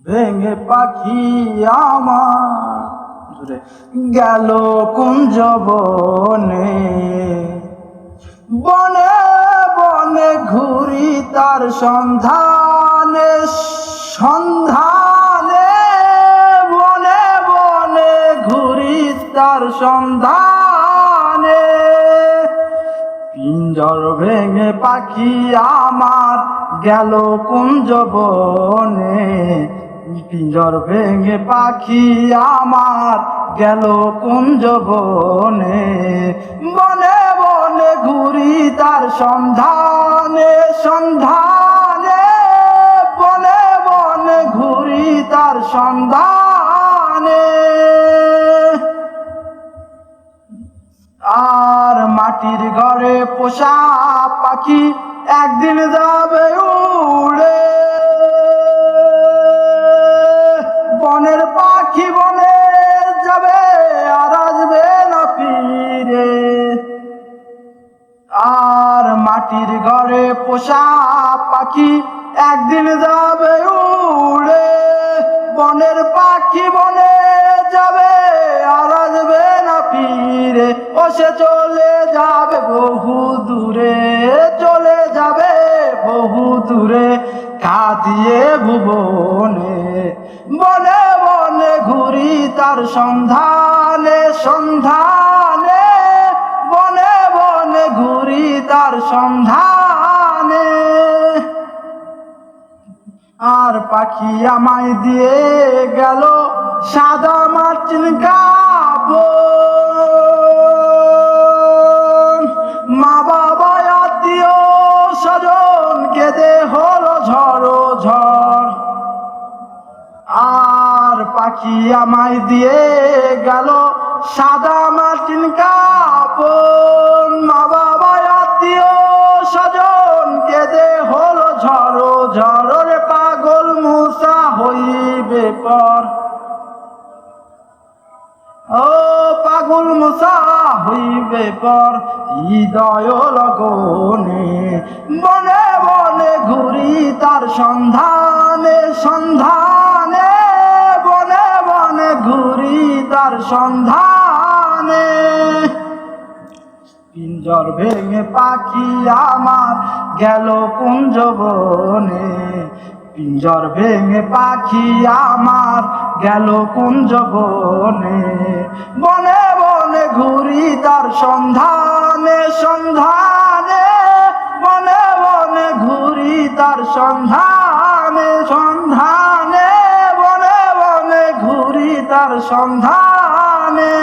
ভেঙে পাখি আমার গেল কুঞ্জ বনে, বনে বনে ঘুরি তার সন্ধানে সন্ধানে, বনে বনে ঘুরি তার সন্ধানে। পিঞ্জর ভেঙে পাখি আমার গেল কুঞ্জ বনে, পিঞ্জর ভেঙে পাখি আমার গেল কুঞ্জ বনে, বনে বনে ঘুরি তার সন্ধানে সন্ধানে, বনে বনে ঘুরি তার সন্ধানে। আর মাটির ঘরে পোষা পাখি একদিন যাবে উড়ে, বনের পাখি বনে যাবে আর আসবে না ফিরে। আর মাটির ঘরে পোষা পাখি একদিন যাবে উড়ে, বনের পাখি বনে যাবে আর আসবে না ফিরে। ও সে চলে যাবে বহু দূরে, চলে যাবে বহু দূরে কাঁদিয়ে ভুবনে, বনে বনে ঘুরি তার সন্ধানে সন্ধানে, বনে বনে ঘুরি তার সন্ধানে। আর পাখি আমায় দিয়ে গেল সাদা মার্চিন কাপড়, মা বাবা আত্মীয় স্বজন কেঁদে হলো ঝড়ো ঝড়। আর পাখি আমায় দিয়ে গেল সাদা মার্চিন কাপড়, মা বাবা আত্মীয় স্বজন কেঁদে হলো ঝড়ো ঝড়। রে পাগল মুসা হইবে পর, ও পাগল মুসা হইবে পর হৃদয় লগনে, বনে বনে ঘুরি তার সন্ধানে সন্ধানে, বনে বনে ঘুরি তার সন্ধানে। পিঞ্জর ভেঙে পাখি আমার গেল কুঞ্জ বনে, পিঞ্জর ভেঙে পাখি আমার গেল কুঞ্জ বনে, বনে বনে ঘুরি তার সন্ধানে সন্ধানে, বনে বনে ঘুরি তার সন্ধানে সন্ধানে, বনে বনে ঘুরি তার সন্ধানে।